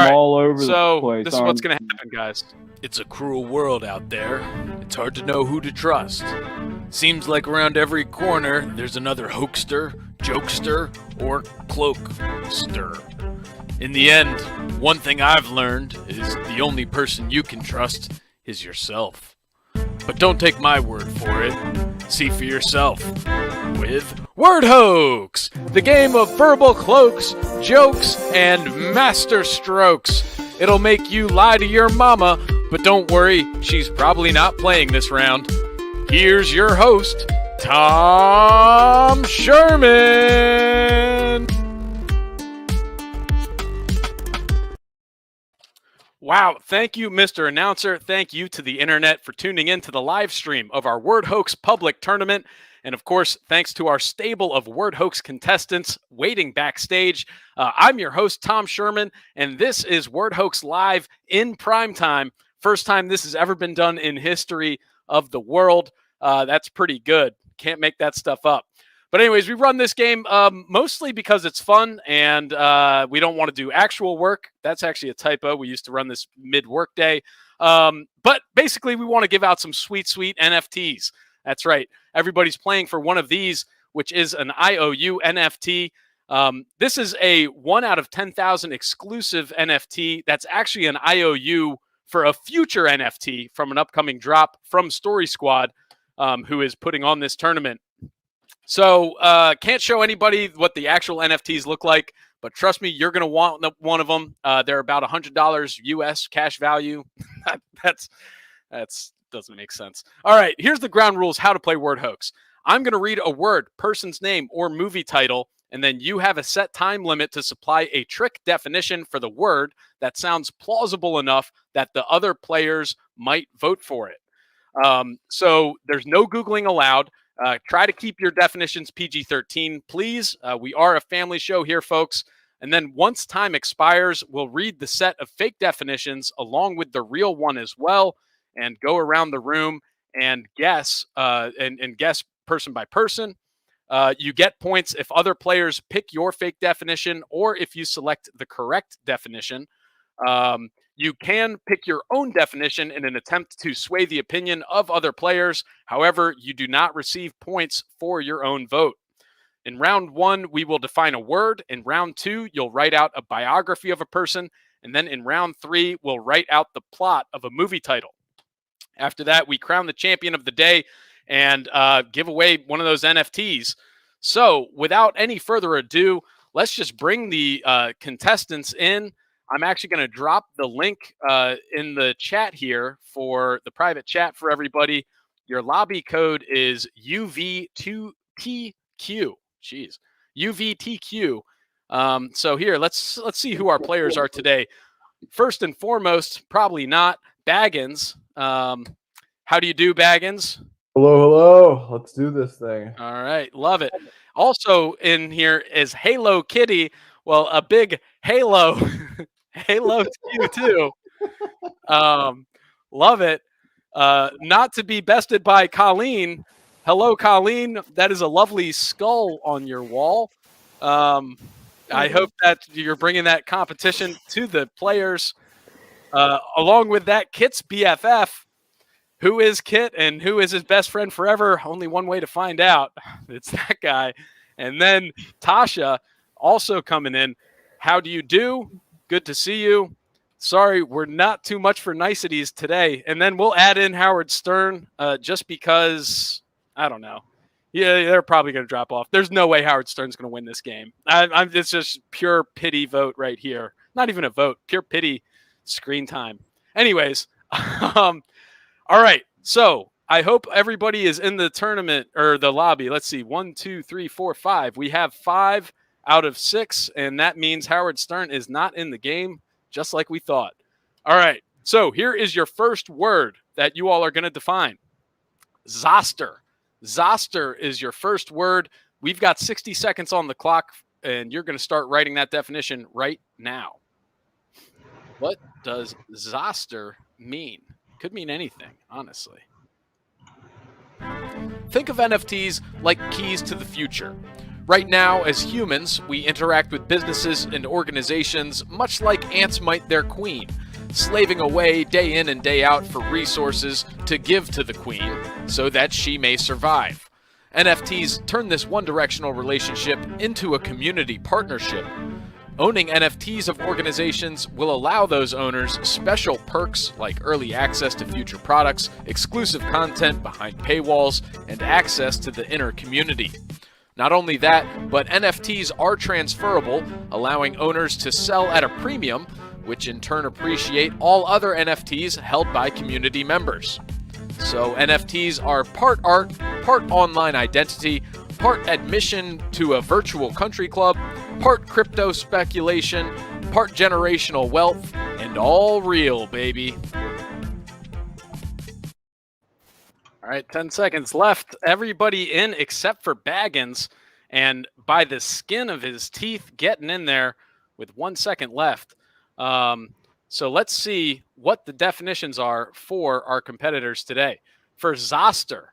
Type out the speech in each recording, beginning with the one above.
right. all over the So place. this is what's going to happen, guys. It's a cruel world out there. It's hard to know who to trust. Seems like around every corner there's another hoaxster, jokester, or cloakster. In the end, one thing I've learned is the only person you can trust is yourself. But don't take my word for it. See for yourself with Word Hoax, the game of verbal cloaks, jokes, and master strokes. It'll make you lie to your mama, but don't worry, she's probably not playing this round. Here's your host, Tom Sherman. Wow, thank you, Mr. Announcer. Thank you to the internet for tuning in to the live stream of our Word Hoax public tournament. And of course, thanks to our stable of Word Hoax contestants waiting backstage. I'm your host, Tom Sherman, and this is Word Hoax Live in prime time. First time this has ever been done in history of the world. That's pretty good. Can't make that stuff up. But anyways, we run this game mostly because it's fun and we don't want to do actual work. That's actually a typo. We used to run this mid-work day. But basically, we want to give out some sweet, sweet NFTs. That's right. Everybody's playing for one of these, which is an IOU NFT. This is a 1 out of 10,000 exclusive NFT. That's actually an IOU for a future NFT from an upcoming drop from Story Squad, who is putting on this tournament. So can't show anybody what the actual NFTs look like, but trust me, you're going to want one of them. They're about $100 US cash value. That's doesn't make sense. All right, here's the ground rules how to play Word Hoax. I'm going to read a word, person's name, or movie title, and then you have a set time limit to supply a trick definition for the word that sounds plausible enough that the other players might vote for it. So there's no Googling allowed. Try to keep your definitions PG-13, please. We are a family show here, folks. And then once time expires, we'll read the set of fake definitions along with the real one as well and go around the room and guess and guess person by person. You get points if other players pick your fake definition or if you select the correct definition. You can pick your own definition in an attempt to sway the opinion of other players. However, you do not receive points for your own vote. In round 1, we will define a word. In round 2, you'll write out a biography of a person. And then in round 3, we'll write out the plot of a movie title. After that, we crown the champion of the day and give away one of those NFTs. So without any further ado, let's just bring the contestants in. I'm actually going to drop the link in the chat here for the private chat for everybody. Your lobby code is UV2TQ. Jeez, UVTQ. So here, let's see who our players are today. First and foremost, probably not Baggins. How do you do, Baggins? Hello. Let's do this thing. All right, love it. Also in here is Halo Kitty. Well, a big Halo. Halo to you too. Love it. Not to be bested by Colleen. Hello, Colleen. That is a lovely skull on your wall. I hope that you're bringing that competition to the players. Along with that, Kit's BFF. Who is Kit and who is his best friend forever? Only one way to find out. It's that guy. And then Tasha also coming in. How do you do? Good to see you. Sorry, we're not too much for niceties today. And then we'll add in Howard Stern just because, I don't know. Yeah, they're probably going to drop off. There's no way Howard Stern's going to win this game. It's just pure pity vote right here. Not even a vote, pure pity screen time. Anyways, all right. So I hope everybody is in the tournament or the lobby. Let's see. 1, 2, 3, 4, 5. We have 5 out of 6, and that means Howard Stern is not in the game, just like we thought. All right. So here is your first word that you all are going to define. Zoster. Zoster is your first word. We've got 60 seconds on the clock, and you're going to start writing that definition right now. What does Zoster mean? Could mean anything, honestly. Think of NFTs like keys to the future. Right now, as humans, we interact with businesses and organizations much like ants might their queen, slaving away day in and day out for resources to give to the queen so that she may survive. NFTs turn this one-directional relationship into a community partnership. Owning NFTs of organizations will allow those owners special perks like early access to future products, exclusive content behind paywalls, and access to the inner community. Not only that, but NFTs are transferable, allowing owners to sell at a premium, which in turn appreciate all other NFTs held by community members. So NFTs are part art, part online identity, part admission to a virtual country club, part crypto speculation, part generational wealth, and all real, baby. All right, 10 seconds left. Everybody in except for Baggins, and by the skin of his teeth getting in there with 1 second left. So let's see what the definitions are for our competitors today. For Zoster,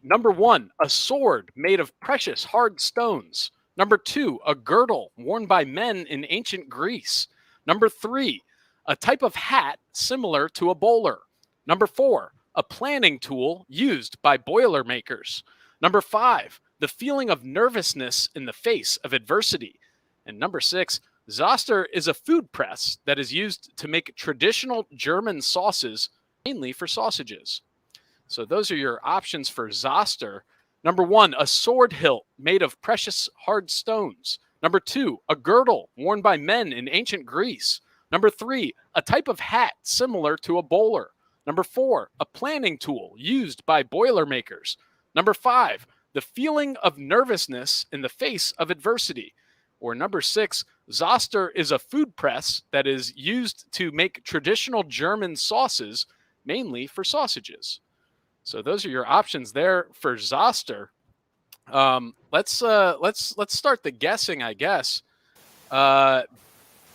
number 1, a sword made of precious hard stones. Number 2, a girdle worn by men in ancient Greece. Number 3, a type of hat similar to a bowler. Number 4, a planning tool used by boilermakers. Number 5, the feeling of nervousness in the face of adversity. And number 6, Zoster is a food press that is used to make traditional German sauces, mainly for sausages. So those are your options for Zoster. Number 1, a sword hilt made of precious hard stones. Number 2, a girdle worn by men in ancient Greece. Number 3, a type of hat similar to a bowler. Number 4, a planning tool used by boilermakers. Number 5, the feeling of nervousness in the face of adversity. Or number 6, Zoster is a food press that is used to make traditional German sauces, mainly for sausages. So those are your options there for Zoster. Let's start the guessing, I guess.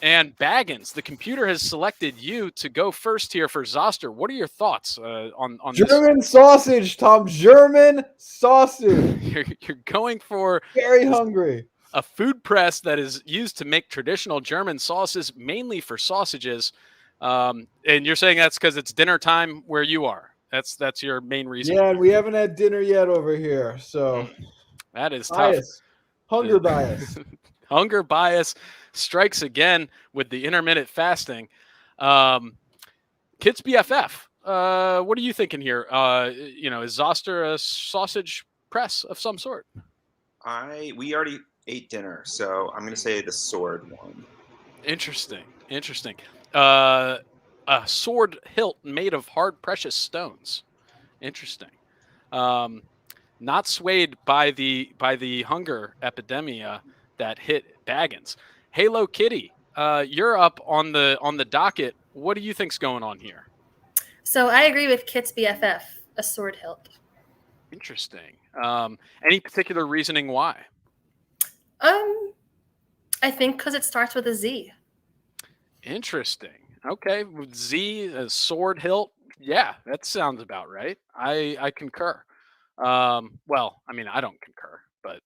And Baggins, the computer has selected you to go first here for Zoster. What are your thoughts on German sausage, Tom. German sausage. You're going for Very hungry. A food press that is used to make traditional German sauces, mainly for sausages. And you're saying that's because it's dinner time where you are. That's your main reason. Yeah, and we haven't had dinner yet over here, so that is bias. Tough. Hunger bias. Hunger bias strikes again with the intermittent fasting. Kids BFF, what are you thinking here? Is Zoster a sausage press of some sort? We already ate dinner, so I'm going to say the sword one. Interesting. A sword hilt made of hard precious stones. Interesting. Not swayed by the hunger epidemia that hit Baggins. Halo Kitty, you're up on the docket. What do you think's going on here? So I agree with Kit's BFF, a sword hilt. Interesting. Any particular reasoning why? I think because it starts with a Z. Interesting. Okay, with Z, a sword hilt. Yeah, that sounds about right. I concur. Well, I mean, I don't concur, but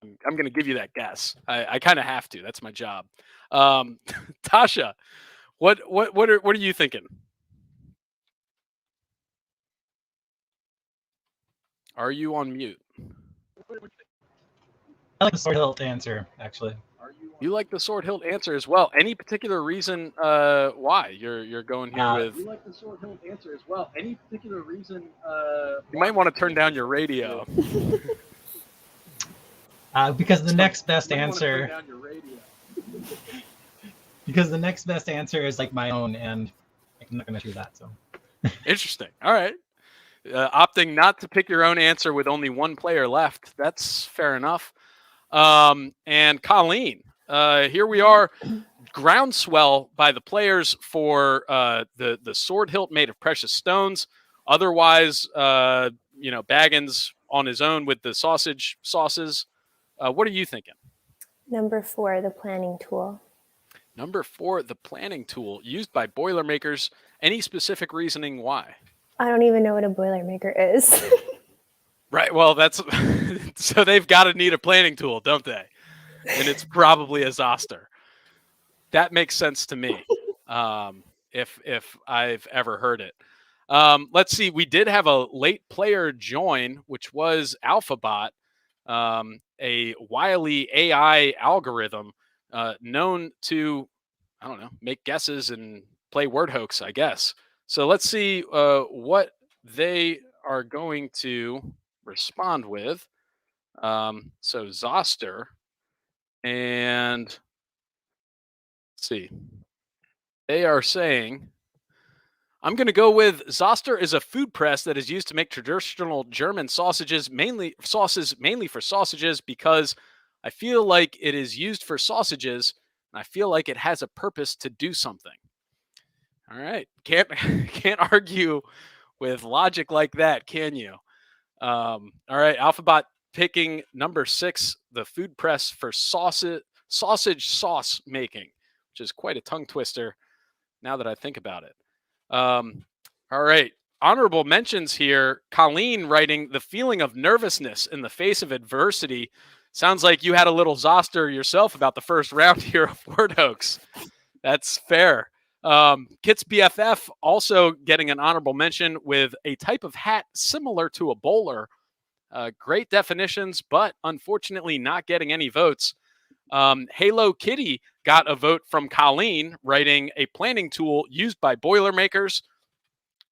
I'm going to give you that guess. I kind of have to. That's my job. Tasha, what are you thinking? Are you on mute? I like the sword hilt answer, actually. You like the sword hilt answer as well. Any particular reason why you're going here with? You like the sword hilt answer as well. Any particular reason? You might want to turn down your radio. Because the next best answer. Because the next best answer is like my own, and I'm not going to do that. So. Interesting. All right. Opting not to pick your own answer with only one player left. That's fair enough. And Colleen, here we are, groundswell by the players for the sword hilt made of precious stones. Otherwise, Baggins on his own with the sauces. What are you thinking? Number 4, the planning tool. Number 4, the planning tool used by Boilermakers. Any specific reasoning why? I don't even know what a Boilermaker is. Right. Well, that's so they've got to need a planning tool, don't they? And it's probably a Zoster. That makes sense to me. If I've ever heard it. Let's see. We did have a late player join, which was Alphabot, a wily AI algorithm known to, I don't know, make guesses and play word hoax, I guess. So let's see what they are going to respond with. So Zoster, and let's see. They are saying, I'm going to go with Zoster is a food press that is used to make traditional German sausages, mainly for sausages, because I feel like it is used for sausages, and I feel like it has a purpose to do something. All right, can't argue with logic like that, can you? All right, Alphabot picking number 6, the food press for sausage sauce making, which is quite a tongue twister now that I think about it. All right. Honorable mentions here. Colleen writing, the feeling of nervousness in the face of adversity. Sounds like you had a little Zoster yourself about the first round here of Word Hoax. That's fair. Kit's BFF also getting an honorable mention with a type of hat similar to a bowler. Great definitions, but unfortunately not getting any votes. Halo Kitty got a vote from Colleen, writing a planning tool used by Boilermakers,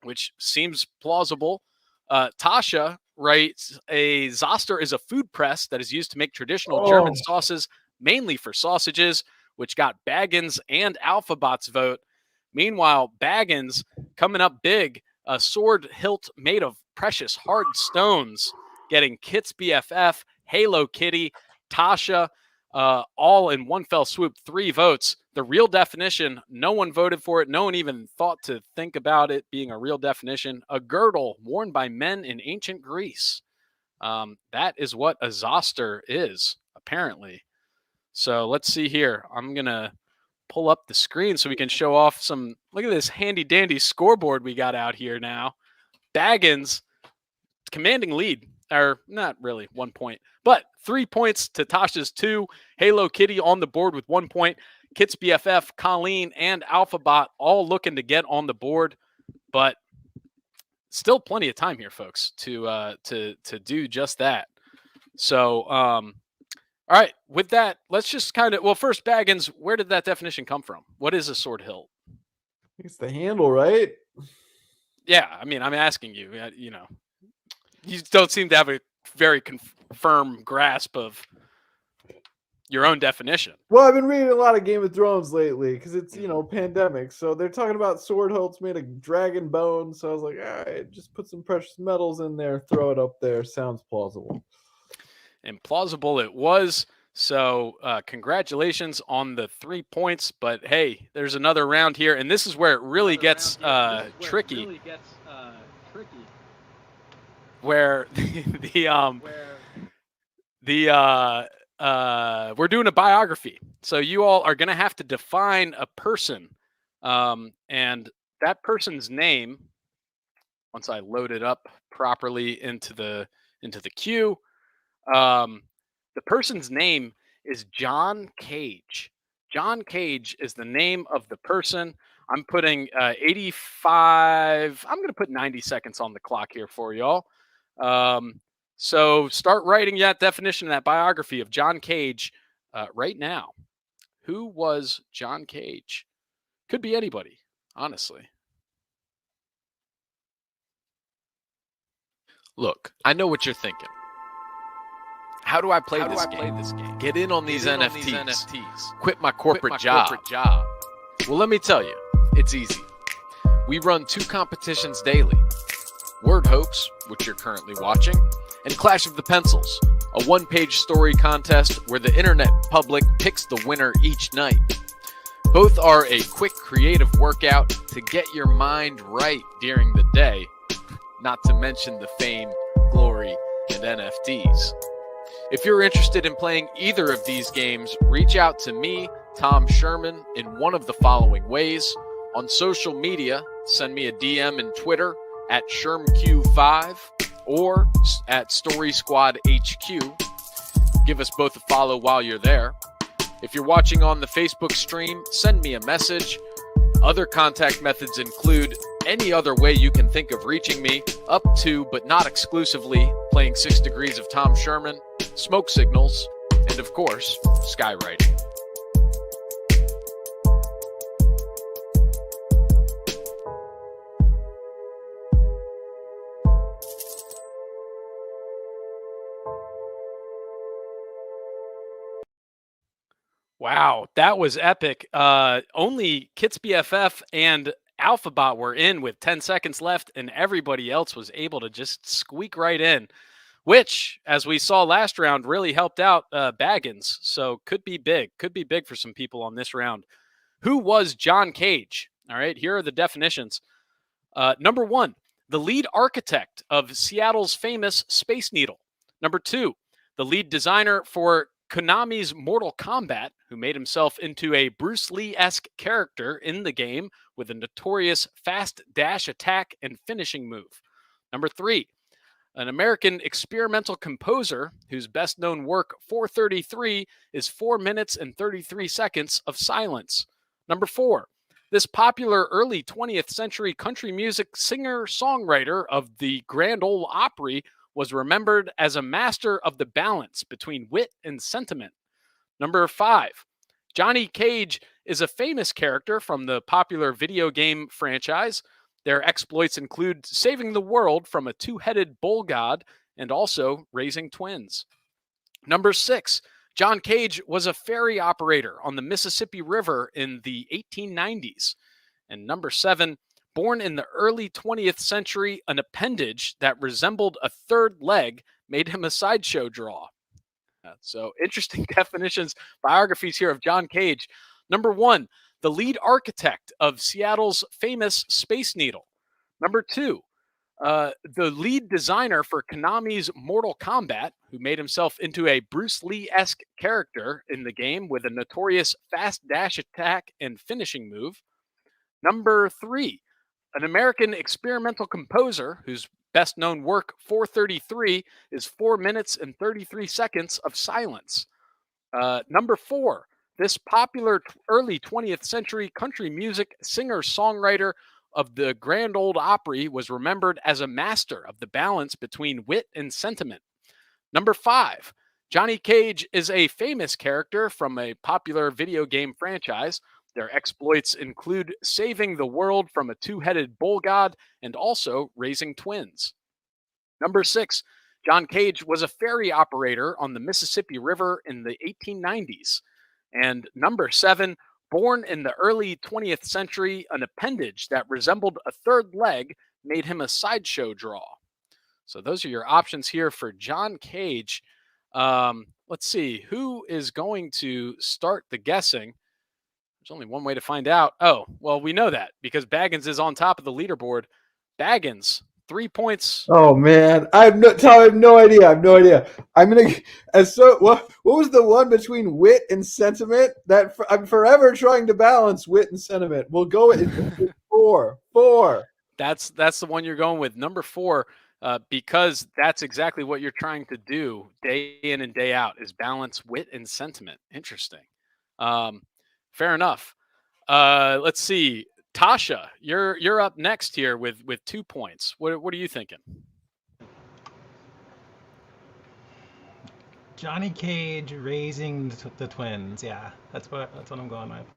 which seems plausible. Tasha writes, a Zoster is a food press that is used to make traditional German sauces, mainly for sausages, which got Baggins and Alphabot's vote. Meanwhile, Baggins coming up big, a sword hilt made of precious hard stones, getting Kit's BFF, Halo Kitty, Tasha, all in one fell swoop, 3 votes. The real definition, no one voted for it. No one even thought to think about it being a real definition. A girdle worn by men in ancient Greece. That is what a Zoster is, apparently. So let's see here. I'm going to pull up the screen so we can show off some. Look at this handy dandy scoreboard we got out here now. Baggins, commanding lead. Or not really 1 point, but 3 points to Tasha's 2. Halo Kitty on the board with 1 point. Kit's BFF, Colleen, and Alphabot all looking to get on the board, but still plenty of time here, folks, to do just that. So, all right, with that, let's just kind of, well, first, Baggins, where did that definition come from? What is a sword hilt? It's the handle, right? Yeah, I mean, I'm asking you, you know. You don't seem to have a very firm grasp of your own definition. Well, I've been reading a lot of Game of Thrones lately because it's, pandemic. So they're talking about sword hilts made of dragon bone. So I was like, all right, just put some precious metals in there, throw it up there. Sounds plausible. And plausible it was. So congratulations on the 3 points. But hey, there's another round here. And this is where it really gets tricky. Where we're doing a biography, so you all are going to have to define a person, and that person's name. Once I load it up properly into the queue, the person's name is John Cage. John Cage is the name of the person. I'm putting 85. I'm going to put 90 seconds on the clock here for y'all. So start writing that definition, that biography of John Cage right now. Who was John Cage? Could be anybody, honestly. Look, I know what you're thinking. How do I play this game? Get in on these NFTs. Quit my corporate job. Well, let me tell you, it's easy. We run 2 competitions daily. Word Hoax, which you're currently watching, and Clash of the Pencils, a 1-page story contest where the internet public picks the winner each night. Both are a quick creative workout to get your mind right during the day, not to mention the fame, glory, and NFTs. If you're interested in playing either of these games, reach out to me, Tom Sherman, in one of the following ways. On social media, send me a DM in Twitter @ShermQ5, or at Story Squad HQ. Give us both a follow while you're there. If you're watching on the Facebook stream, send me a message. Other contact methods include any other way you can think of reaching me, up to but not exclusively playing 6 Degrees of Tom Sherman, smoke signals, and of course, skywriting. Wow, that was epic. Only Kit's BFF and Alphabot were in with 10 seconds left, and everybody else was able to just squeak right in, which, as we saw last round, really helped out Baggins. So could be big for some people on this round. Who was John Cage? All right, here are the definitions. Number 1, the lead architect of Seattle's famous Space Needle. Number 2, the lead designer for Konami's Mortal Kombat, who made himself into a Bruce Lee-esque character in the game with a notorious fast dash attack and finishing move. Number 3, an American experimental composer whose best-known work, 433, is 4 minutes and 33 seconds of silence. Number 4, this popular early 20th century country music singer-songwriter of the Grand Ole Opry was remembered as a master of the balance between wit and sentiment. Number 5, Johnny Cage is a famous character from the popular video game franchise. Their exploits include saving the world from a two-headed bull god and also raising twins. Number 6, John Cage was a ferry operator on the Mississippi River in the 1890s. And number 7, born in the early 20th century, an appendage that resembled a third leg made him a sideshow draw. So interesting definitions, biographies here of John Cage. Number 1, the lead architect of Seattle's famous Space Needle. Number 2, the lead designer for Konami's Mortal Kombat, who made himself into a Bruce Lee-esque character in the game with a notorious fast dash attack and finishing move. Number 3, an American experimental composer whose best-known work, 433, is 4 minutes and 33 seconds of silence. Number 4, this popular early 20th century country music singer-songwriter of the Grand Ole Opry was remembered as a master of the balance between wit and sentiment. Number 5, Johnny Cage is a famous character from a popular video game franchise. Their exploits include saving the world from a two-headed bull god and also raising twins. Number 6, John Cage was a ferry operator on the Mississippi River in the 1890s. And number 7, born in the early 20th century, an appendage that resembled a third leg made him a sideshow draw. So those are your options here for John Cage. Let's see, who is going to start the guessing? There's only one way to find out. Oh, well, we know that because Baggins is on top of the leaderboard. Baggins, 3 points. Oh man, I have no idea. I'm gonna. What was the one between wit and sentiment? I'm forever trying to balance wit and sentiment. We'll go with 4. That's the one you're going with, number 4, because that's exactly what you're trying to do day in and day out is balance wit and sentiment. Interesting. Fair enough. Let's see. Tasha, you're up next here with 2 points. What are you thinking? Johnny Cage raising the twins. Yeah, that's what I'm going with.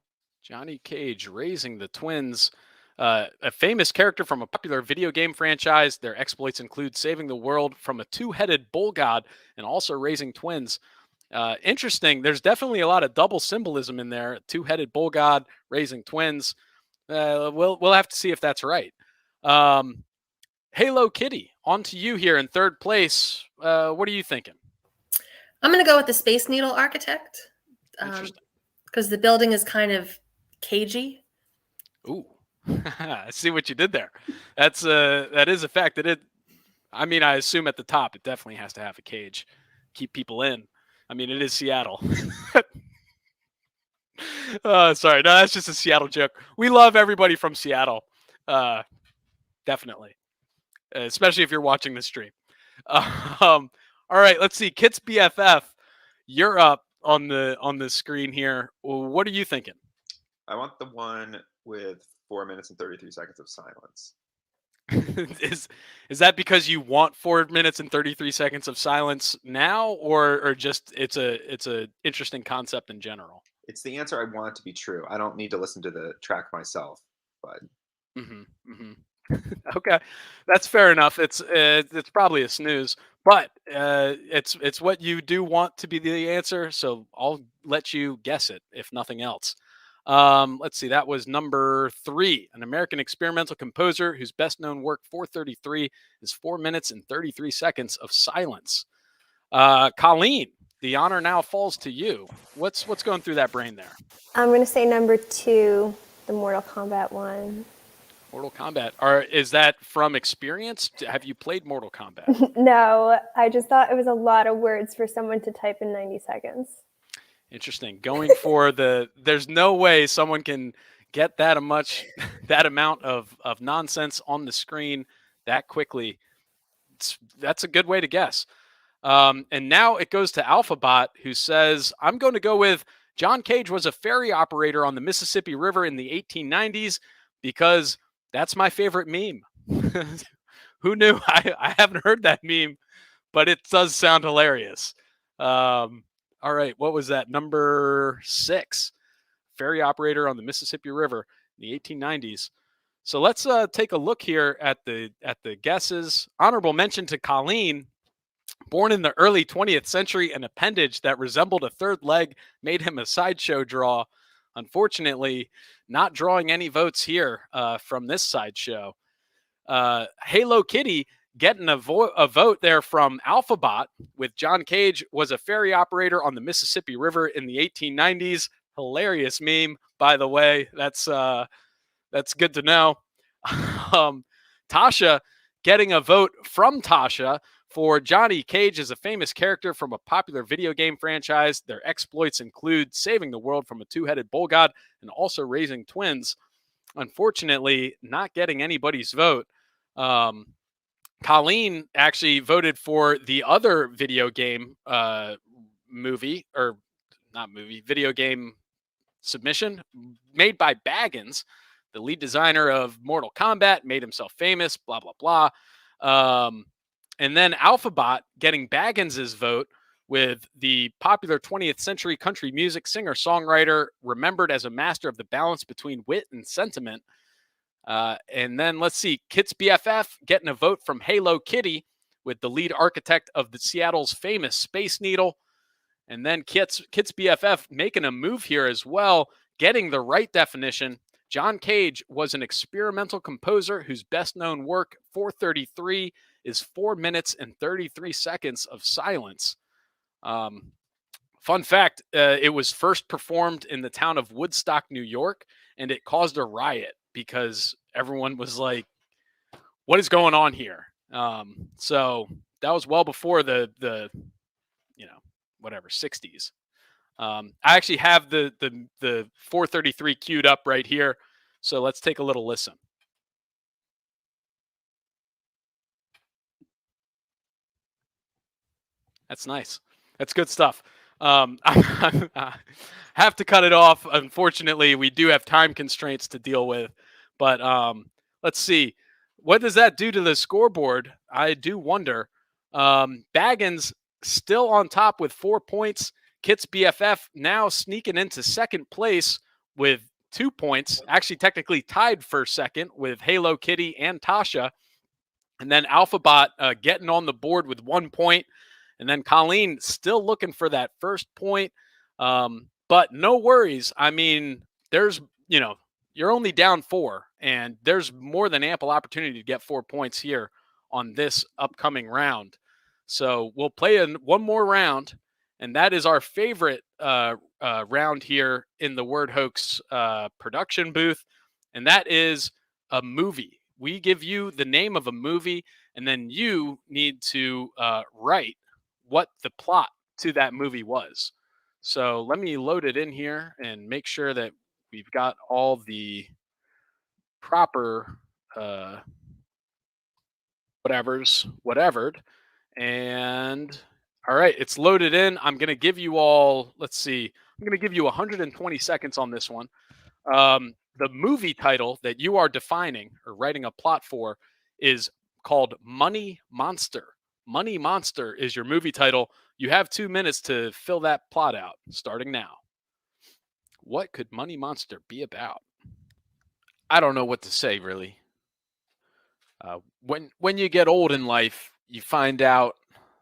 Johnny Cage raising the twins. A famous character from a popular video game franchise. Their exploits include saving the world from a two-headed bull god and also raising twins. Interesting. There's definitely a lot of double symbolism in there. Two-headed bull god, raising twins. We'll have to see if that's right. Halo Kitty, on to you here in third place. What are you thinking? I'm going to go with the Space Needle architect because the building is kind of cagey. Ooh, I see what you did there. That is a fact. I assume at the top it definitely has to have a cage, keep people in. I mean, it is Seattle. Sorry, no, that's just a Seattle joke. We love everybody from Seattle, definitely, especially if you're watching the stream. All right, let's see. Kit's BFF, you're up on the screen here. What are you thinking? I want the one with 4 minutes and 33 seconds of silence. is that because you want 4 minutes and 33 seconds of silence now, or just it's a interesting concept in general? It's the answer I want to be true. I don't need to listen to the track myself, but Okay, that's fair enough. It's probably a snooze, but it's what you do want to be the answer. So I'll let you guess it, if nothing else. Let's see. That was number 3, an American experimental composer whose best known work, 433, is 4 minutes and 33 seconds of silence. Colleen, the honor now falls to you. What's going through that brain there? I'm going to say number 2, the Mortal Kombat one. Mortal Kombat. Is that from experience? Have you played Mortal Kombat? No, I just thought it was a lot of words for someone to type in 90 seconds. Interesting. Going for there's no way someone can get that amount of nonsense on the screen that quickly. That's a good way to guess. And now it goes to Alphabot, who says, I'm going to go with John Cage was a ferry operator on the Mississippi River in the 1890s because that's my favorite meme. Who knew? I haven't heard that meme, but it does sound hilarious. All right, what was that? Number 6, ferry operator on the Mississippi River in the 1890s. So let's take a look here at the guesses. Honorable mention to Colleen. Born in the early 20th century, an appendage that resembled a third leg made him a sideshow draw. Unfortunately, not drawing any votes here from this sideshow. Halo Kitty getting a vote there from Alphabot, with John Cage was a ferry operator on the Mississippi River in the 1890s. Hilarious meme, by the way. That's good to know. Tasha getting a vote from Tasha for Johnny Cage is a famous character from a popular video game franchise. Their exploits include saving the world from a two-headed bull god and also raising twins. Unfortunately, not getting anybody's vote. Colleen actually voted for the other video game video game submission made by Baggins, the lead designer of Mortal Kombat, made himself famous, blah, blah, blah. And then Alphabot getting Baggins' vote with the popular 20th century country music singer-songwriter remembered as a master of the balance between wit and sentiment. And then let's see, Kit's BFF getting a vote from Halo Kitty with the lead architect of the Seattle's famous Space Needle. And then Kit's BFF making a move here as well, getting the right definition. John Cage was an experimental composer whose best known work, 433, is 4 minutes and 33 seconds of silence. Fun fact, it was first performed in the town of Woodstock, New York, and it caused a riot because everyone was like, what is going on here? So that was well before the 60s. I actually have the 433 queued up right here. So let's take a little listen. That's nice. That's good stuff. I have to cut it off. Unfortunately, we do have time constraints to deal with. But let's see. What does that do to the scoreboard? I do wonder. Baggins still on top with 4 points. Kit's BFF now sneaking into second place with 2 points. Actually, technically tied for second with Halo Kitty and Tasha. And then Alphabot getting on the board with 1 point. And then Colleen still looking for that first point. But no worries. I mean, you're only down 4, and there's more than ample opportunity to get 4 points here on this upcoming round. So we'll play one more round, and that is our favorite round here in the Word Hoax production booth, and that is a movie. We give you the name of a movie, and then you need to write what the plot to that movie was. So let me load it in here and make sure that we've got all the proper whatevered. And all right, it's loaded in. I'm going to give you all, let's see, I'm going to give you 120 seconds on this one. The movie title that you are defining or writing a plot for is called Money Monster. Money Monster is your movie title. You have 2 minutes to fill that plot out, starting now. What could Money Monster be about? I don't know what to say, really. When you get old in life, you find out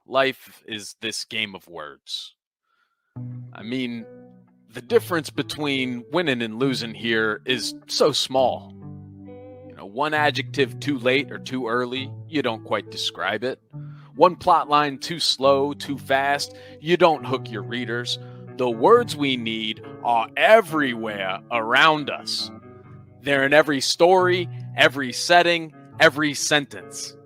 life is this game of words. I mean, the difference between winning and losing here is so small. You know, one adjective too late or too early, you don't quite describe it. One plot line too slow, too fast, you don't hook your readers. The words we need are everywhere around us. They're in every story, every setting, every sentence.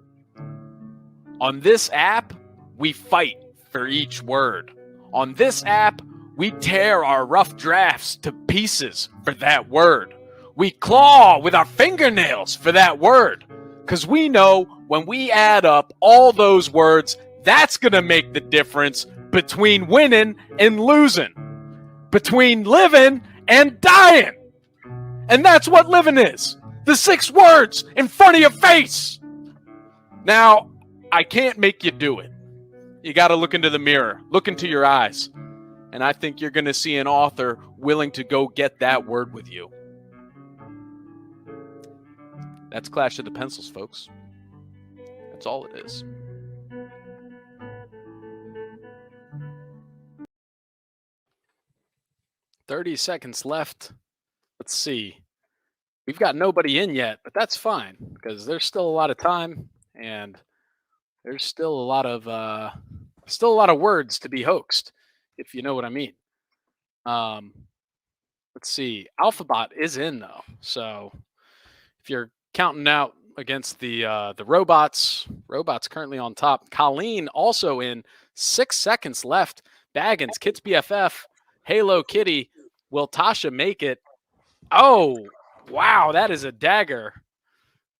On this app, we fight for each word. On this app, we tear our rough drafts to pieces for that word. We claw with our fingernails for that word. Because we know when we add up all those words, that's going to make the difference between winning and losing. Between living and dying. And that's what living is. The 6 words in front of your face. Now, I can't make you do it. You got to look into the mirror, look into your eyes. And I think you're going to see an author willing to go get that word with you. That's Clash of the Pencils, folks. That's all it is. "30 seconds left. Let's see. We've got nobody in yet, but that's fine because there's still a lot of time and there's still a lot of words to be hoaxed, if you know what I mean. Let's see. Alphabot is in though, so if you're counting out against the robots currently on top. Colleen also in. 6 seconds left. Baggins, Kit's BFF, Halo Kitty. Will Tasha make it? Oh, wow, that is a dagger.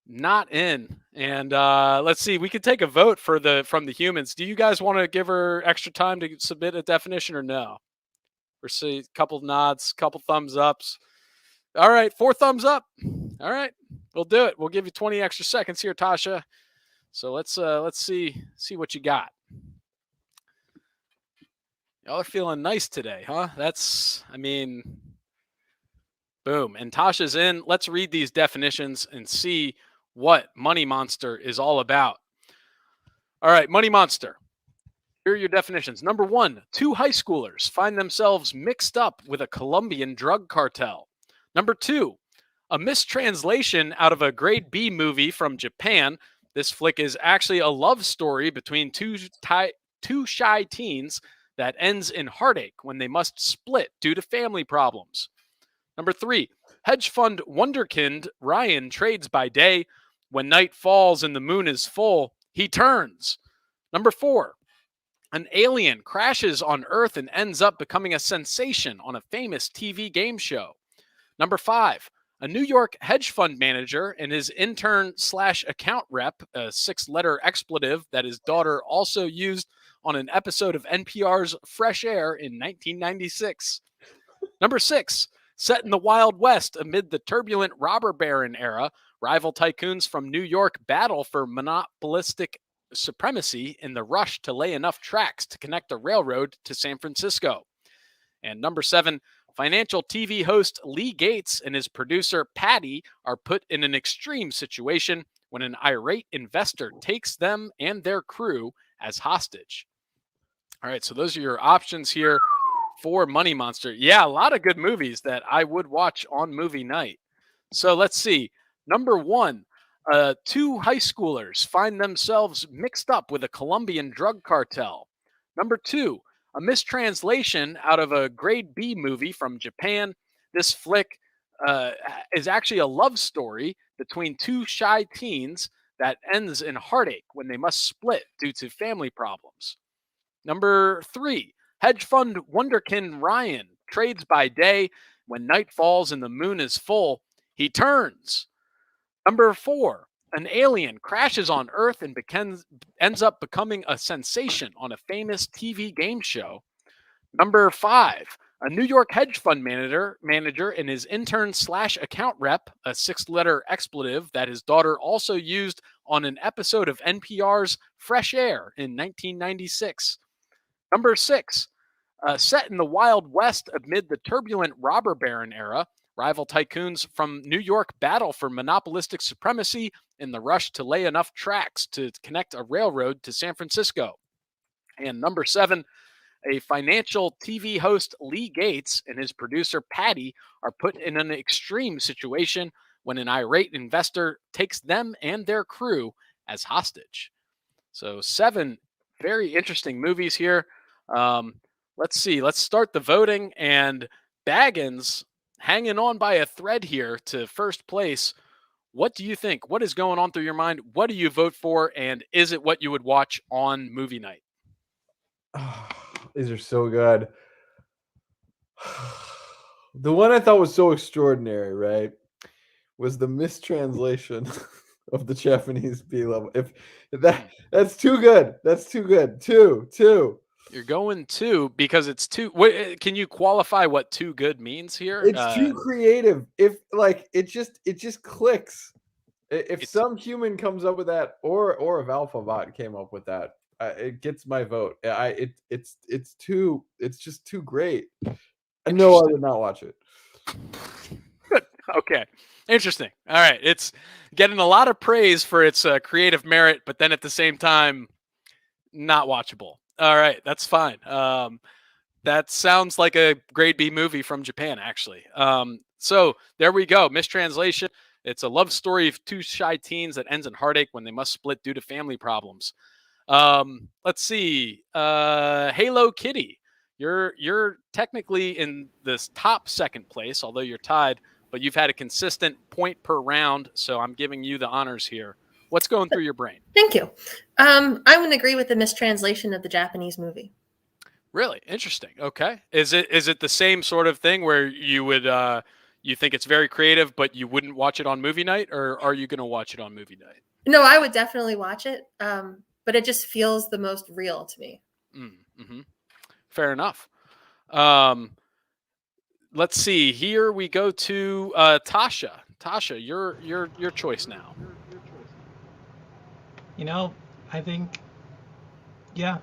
Not in. And let's see, we could take a vote from the humans. Do you guys want to give her extra time to submit a definition or no? Or see a couple nods, couple thumbs ups. All right, 4 thumbs up. All right, we'll do it. We'll give you 20 extra seconds here, Tasha. So let's see what you got. Y'all are feeling nice today, huh? Boom. And Tasha's in. Let's read these definitions and see what Money Monster is all about. All right, Money Monster. Here are your definitions. Number 1, 2 high schoolers find themselves mixed up with a Colombian drug cartel. Number 2, a mistranslation out of a grade B movie from Japan. This flick is actually a love story between two shy teens that ends in heartache when they must split due to family problems. Number 3, hedge fund wunderkind Ryan trades by day. When night falls and the moon is full, he turns. Number 4, an alien crashes on Earth and ends up becoming a sensation on a famous TV game show. Number 5, a New York hedge fund manager and his intern/account rep, a 6-letter expletive that his daughter also used on an episode of NPR's Fresh Air in 1996. Number 6, set in the Wild West amid the turbulent robber baron era, rival tycoons from New York battle for monopolistic supremacy in the rush to lay enough tracks to connect a railroad to San Francisco. And number 7, financial TV host Lee Gates and his producer Patty are put in an extreme situation when an irate investor takes them and their crew as hostage. All right, so those are your options here for Money Monster. Yeah, a lot of good movies that I would watch on movie night. So let's see. Number 1, 2 high schoolers find themselves mixed up with a Colombian drug cartel. Number 2, a mistranslation out of a grade B movie from Japan. This flick is actually a love story between 2 shy teens that ends in heartache when they must split due to family problems. Number 3, hedge fund wunderkind Ryan trades by day. When night falls and the moon is full, he turns. Number 4, An alien crashes on Earth and ends up becoming a sensation on a famous TV game show. Number 5, a New York hedge fund manager and his intern / account rep, a 6-letter expletive that his daughter also used on an episode of NPR's Fresh Air in 1996. Number 6, set in the Wild West amid the turbulent robber baron era, rival tycoons from New York battle for monopolistic supremacy in the rush to lay enough tracks to connect a railroad to San Francisco. And number 7, a financial TV host, Lee Gates, and his producer, Patty, are put in an extreme situation when an irate investor takes them and their crew as hostage. So 7 very interesting movies here. Let's see. Let's start the voting. And Baggins hanging on by a thread here to first place. What do you think? What is going on through your mind? What do you vote for? And is it what you would watch on movie night? These are so good. The one I thought was so extraordinary, right, was the mistranslation of the Japanese B level. If that's too good. That's too good. Two. You're going 2 because it's too. What, can you qualify what too good means here? It's too creative. If like it just clicks. If some human comes up with that, or if Alphabot came up with that, it gets my vote. It's just too great. No, I would not watch it. Okay, interesting. All right, it's getting a lot of praise for its creative merit, but then at the same time, not watchable. All right, that's fine. That sounds like a grade B movie from Japan, actually. So there we go. Mistranslation. It's a love story of 2 shy teens that ends in heartache when they must split due to family problems. Let's see. Halo Kitty. You're technically in this top 2nd place, although you're tied, but you've had a consistent point per round, so I'm giving you the honors here. What's going through your brain? Thank you. I would agree with the mistranslation of the Japanese movie. Really interesting. Okay, is it the same sort of thing where you would you think it's very creative, but you wouldn't watch it on movie night, or are you going to watch it on movie night? No, I would definitely watch it, but it just feels the most real to me. Mm-hmm. Fair enough. Let's see. Here we go to Tasha. Tasha, your choice now. I think,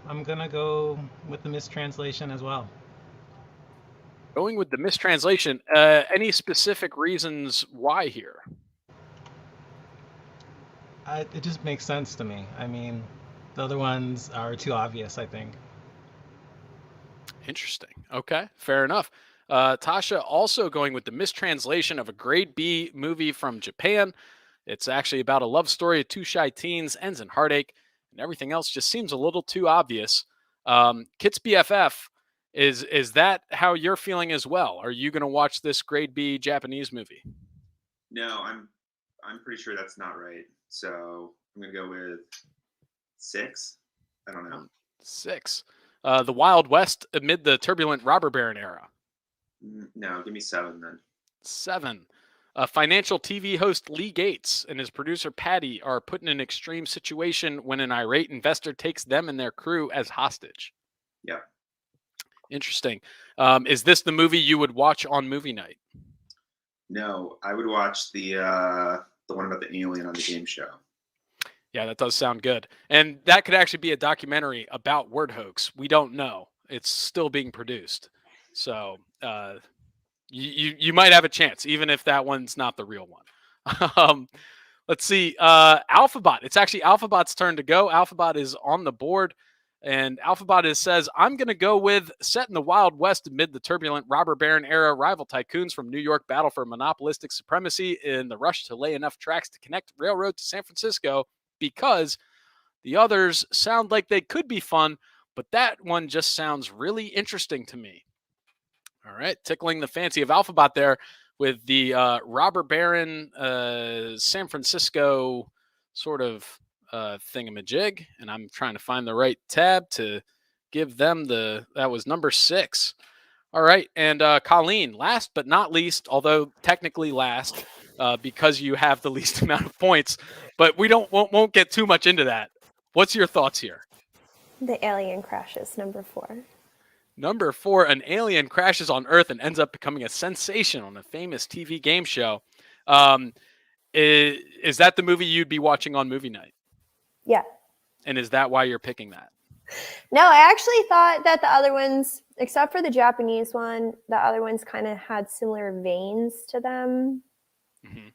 I'm gonna go with the mistranslation as well. Going with the mistranslation. Any specific reasons why here? It just makes sense to me. I mean, the other ones are too obvious, I think. Interesting. Okay, fair enough. Tasha also going with the mistranslation of a grade B movie from Japan. It's actually about a love story of 2 shy teens, ends in heartache, and everything else just seems a little too obvious. Kit's BFF, is that how you're feeling as well? Are you going to watch this grade B Japanese movie? No, I'm pretty sure that's not right. So I'm gonna go with 6. I don't know. 6. The Wild West amid the turbulent robber baron era. No, give me 7 then. 7. Financial TV host Lee Gates and his producer Patty are put in an extreme situation when an irate investor takes them and their crew as hostage. Yeah. Interesting. Is this the movie you would watch on movie night? No, I would watch the one about the alien on the game show. Yeah, that does sound good. And that could actually be a documentary about word hoax. We don't know. It's still being produced. So you might have a chance, even if that one's not the real one. Let's see. Alphabot. It's actually Alphabot's turn to go. Alphabot is on the board. And Alphabot says, I'm going to go with set in the Wild West amid the turbulent robber baron era, rival tycoons from New York battle for monopolistic supremacy in the rush to lay enough tracks to connect railroad to San Francisco, because the others sound like they could be fun, but that one just sounds really interesting to me. All right, tickling the fancy of Alphabot there with the robber baron San Francisco sort of thingamajig, and I'm trying to find the right tab to give them that was number 6. All right, and Colleen, last but not least, although technically last, because you have the least amount of points. But we won't get too much into that. What's your thoughts here? The alien crashes, number 4. Number 4, an alien crashes on Earth and ends up becoming a sensation on a famous TV game show. Is that the movie you'd be watching on movie night? Yeah. And is that why you're picking that? No, I actually thought that the other ones, except for the Japanese one, the other ones kind of had similar veins to them. Mm-hmm.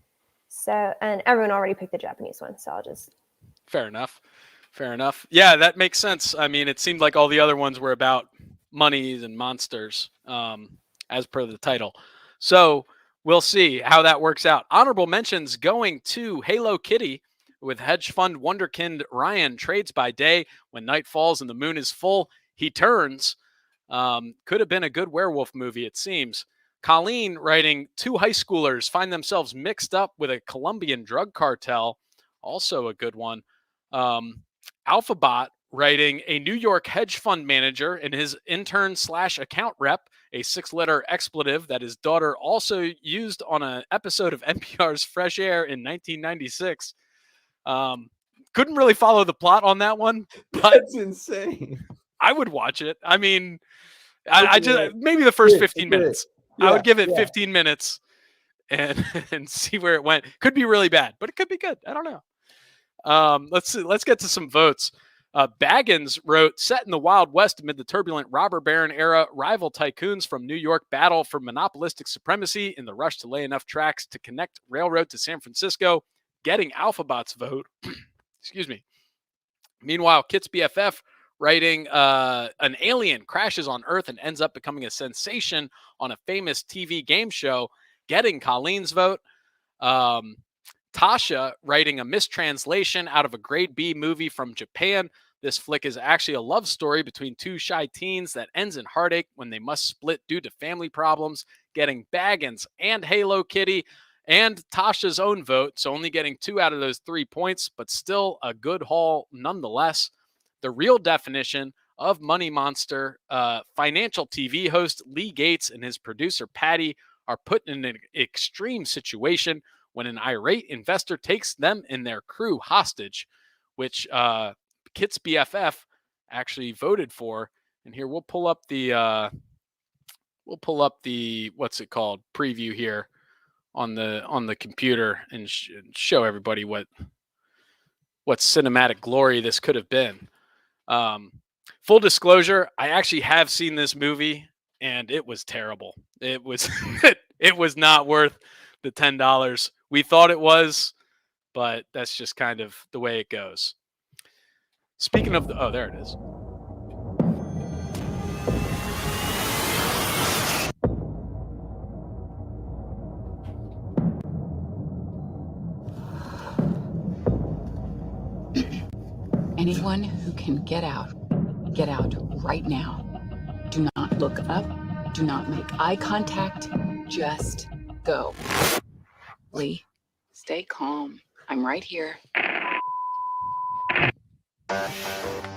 So, and everyone already picked the Japanese one, so I'll just... Fair enough. Yeah, that makes sense. I mean, it seemed like all the other ones were about monies and monsters, as per the title. So we'll see how that works out. Honorable mentions going to Halo Kitty, with hedge fund wonderkind Ryan trades by day. When night falls and the moon is full, he turns. Could have been a good werewolf movie, it seems. Colleen writing, 2 high schoolers find themselves mixed up with a Colombian drug cartel. Also a good one. Alphabot writing, a New York hedge fund manager and his intern/account rep, a 6-letter expletive that his daughter also used on an episode of NPR's Fresh Air in 1996. Couldn't really follow the plot on that one, but That's insane. I would watch it. I mean, I just maybe the first 15 minutes. I would give it 15 minutes and see where it went. Could be really bad, but it could be good. I don't know. Let's get to some votes. Baggins wrote, set in the Wild West amid the turbulent robber baron era, rival tycoons from New York battle for monopolistic supremacy in the rush to lay enough tracks to connect railroad to San Francisco, getting Alphabot's vote. Excuse me. Meanwhile, Kit's BFF writing, an alien crashes on Earth and ends up becoming a sensation on a famous TV game show, getting Colleen's vote. Tasha writing, a mistranslation out of a grade B movie from Japan. This flick is actually a love story between 2 shy teens that ends in heartache when they must split due to family problems, getting Baggins and Halo Kitty and Tasha's own vote. So only getting 2 out of those 3 points, but still a good haul nonetheless. The real definition of Money Monster, financial TV host Lee Gates and his producer Patty are put in an extreme situation when an irate investor takes them and their crew hostage, which Kit's BFF actually voted for. And here we'll pull up the what's it called, preview here on the computer and show everybody what cinematic glory this could have been. Full disclosure, I actually have seen this movie and it was terrible. It was it was not worth the $10. We thought it was, but that's just kind of the way it goes. Speaking of oh, there it is. Anyone who can get out right now. Do not look up. Do not make eye contact. Just go. Lee, stay calm. I'm right here.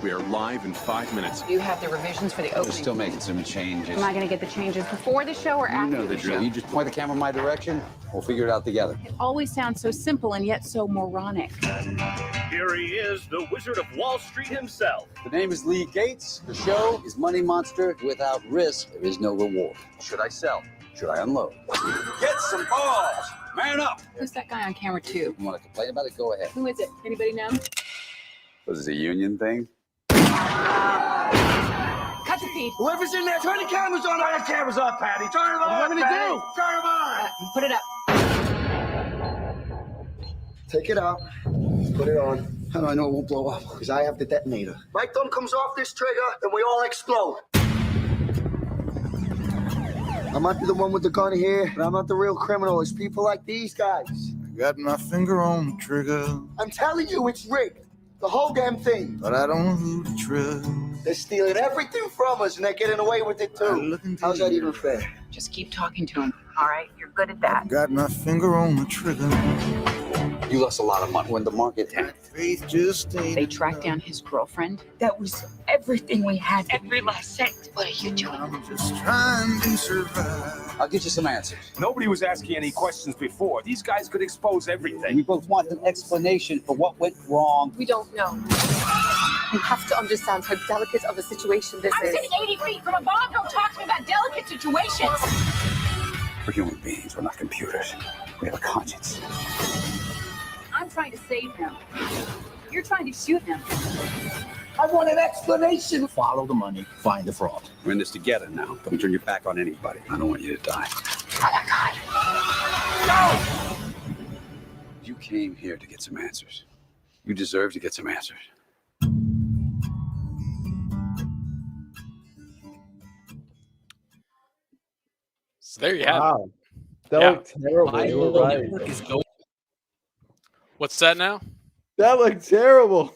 We are live in 5 minutes. You have the revisions for the opening. We're still making some changes. Am I going to get the changes before the show or after You know the show? drill. You just point the camera my direction. We'll figure it out together. It always sounds so simple and yet so moronic. Here he is, the Wizard of Wall Street himself. The name is Lee Gates. The show is Money Monster. Without risk, there is no reward. Should I sell? Should I unload? Get some balls! Man up! Who's that guy on camera 2? You want to complain about it? Go ahead. Who is it? Anybody know? Was this a union thing? Cut the feed. Whoever's in there, turn the cameras on. Turn the cameras on, Patty. Turn them on, What do you want me to do? Turn them on. Put it up. Take it out. Put it on. How do I know it won't blow up? Because I have the detonator. My thumb comes off this trigger, then we all explode. I might be the one with the gun here, but I'm not the real criminal. It's people like these guys. I got my finger on the trigger, I'm telling you, it's rigged. The whole damn thing. but I don't know who to trust. They're stealing everything from us, and they're getting away with it, too. How's that even fair? Just keep talking to him. All right, you're good at that. Got my finger on the trigger. You lost a lot of money when the market tanked. Faith just ain't They tracked down his girlfriend. That was everything we had, every last cent. What are you doing? I'm just trying to survive. I'll get you some answers. Nobody was asking any questions before. These guys could expose everything. We both want an explanation for what went wrong. We don't know. You have to understand how delicate of a situation this I'm is. sitting 80 feet from a bomb. Don't talk to me about delicate situations. We're human beings. We're not computers. We have a conscience. I'm trying to save him. You're trying to shoot him. I want an explanation. Follow the money, find the fraud. We're in this together now. Don't turn your back on anybody. I don't want you to die. Oh my God. No! You came here to get some answers. You deserve to get some answers. So there you have it. That Yeah. looked terrible. You were right. What's that now? That looked terrible.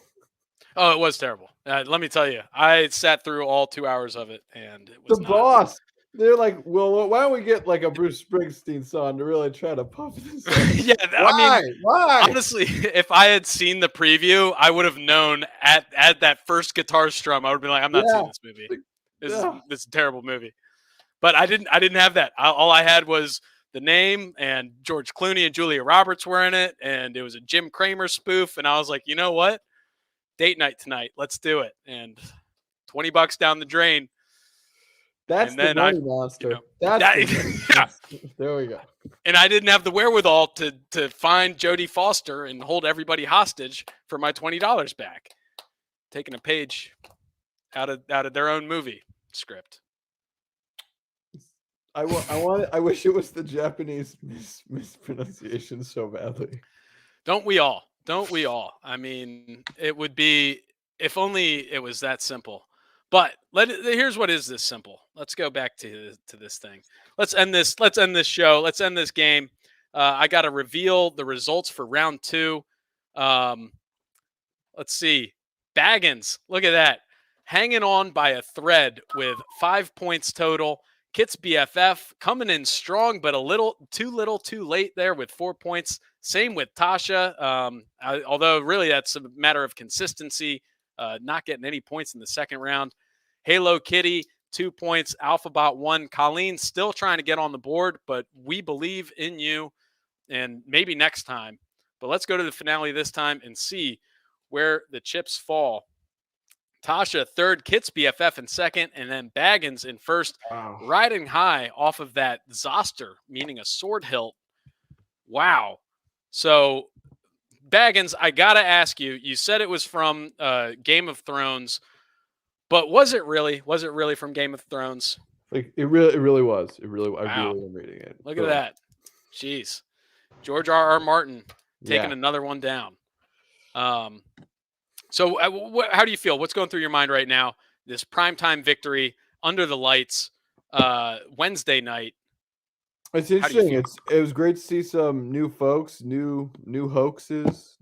Oh, it was terrible. Let me tell you, I sat through all 2 hours of it, and it was The not. boss. They're like, well, why don't we get like a Bruce Springsteen song to really try to pump this up? Yeah, Why? I mean, Why? honestly, if I had seen the preview, I would have known at that first guitar strum. I would have been like, I'm not seeing this movie. This is a terrible movie. But I didn't have that. All I had was the name, and George Clooney and Julia Roberts were in it, and it was a Jim Cramer spoof. And I was like, you know what? Date night tonight. Let's do it. And $20 down the drain. That's and the then money monster. There we go. And I didn't have the wherewithal to find Jodie Foster and hold everybody hostage for my $20 back. Taking a page out of their own movie script. I wish it was the Japanese mispronunciation so badly. Don't we all? Don't we all? I mean, it would be if only it was that simple. But here's what is this simple. Let's go back to this thing. Let's end this show. Let's end this game. I got to reveal the results for round 2. Let's see. Baggins, look at that. Hanging on by a thread with 5 points total. Kit's BFF coming in strong, but a little too late there with 4 points. Same with Tasha. Although really that's a matter of consistency. Not getting any points in the second round. Halo Kitty, 2 points. Alphabot 1. Colleen still trying to get on the board, but we believe in you, and maybe next time. But let's go to the finale this time and see where the chips fall. Tasha third, Kit's BFF in second, and then Baggins in first. Wow. Riding high off of that Zoster, meaning a sword hilt. Wow. So Baggins, I gotta ask you. You said it was from Game of Thrones, but was it really? Was it really from Game of Thrones? Like it really was. I really Wow. am reading it. Look at that. Jeez. George R.R. Martin taking Yeah. another one down. So how do you feel? What's going through your mind right now? This primetime victory under the lights Wednesday night. It's interesting. It was great to see some new folks, new hoaxes,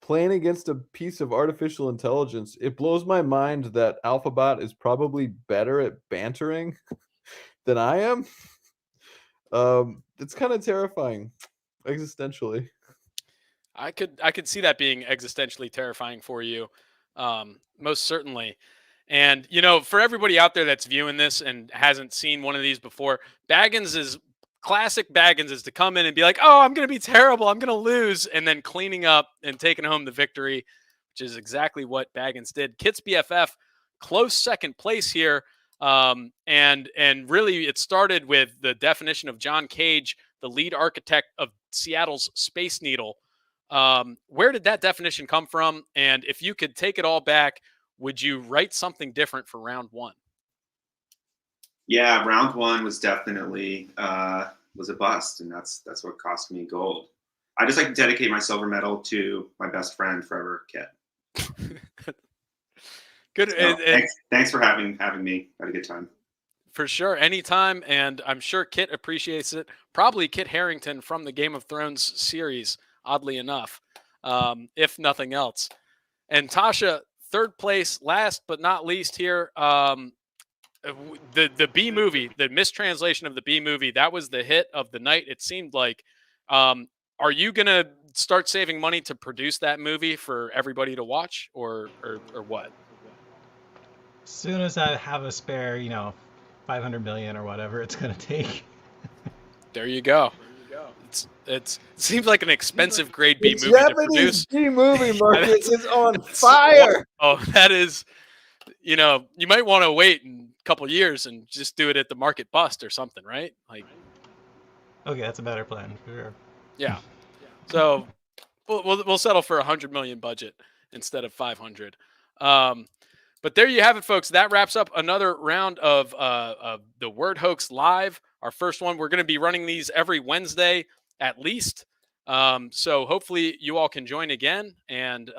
playing against a piece of artificial intelligence. It blows my mind that Alphabot is probably better at bantering than I am. It's kind of terrifying, existentially. I could see that being existentially terrifying for you, most certainly. And, for everybody out there that's viewing this and hasn't seen one of these before, classic Baggins is to come in and be like, oh, I'm going to be terrible. I'm going to lose. And then cleaning up and taking home the victory, which is exactly what Baggins did. Kit's BFF, close second place here. And really it started with the definition of John Cage, the lead architect of Seattle's Space Needle. Where did that definition come from? And if you could take it all back, would you write something different for round 1? Yeah, round 1 was definitely was a bust, and that's what cost me gold. I just like to dedicate my silver medal to my best friend forever, Kit. Good. So, thanks for having me. Had a good time. For sure, anytime, and I'm sure Kit appreciates it. Probably Kit Harington from the Game of Thrones series, oddly enough, if nothing else. And Tasha, third place, last but not least here. The B movie, the mistranslation of the B movie, that was the hit of the night. It seemed like. Are you gonna start saving money to produce that movie for everybody to watch, or what? As soon as I have a spare, 500 million or whatever it's going to take. There you go. It seems like an expensive grade B The movie to Japanese produce. B movie market is on That's- fire. Oh, that is, you might want to wait a couple years and just do it at the market bust or something, right? Like, Okay, that's a better plan for sure. yeah. So we'll settle for 100 million budget instead of 500. But there you have it, folks. That wraps up another round of the Word Hoax Live. Our first one. We're going to be running these every Wednesday at least. So hopefully you all can join again, and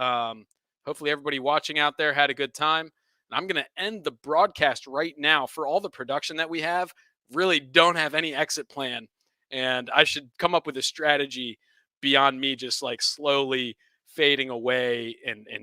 hopefully everybody watching out there had a good time. And I'm going to end the broadcast right now. For all the production that we have, really don't have any exit plan, and I should come up with a strategy beyond me just like slowly fading away and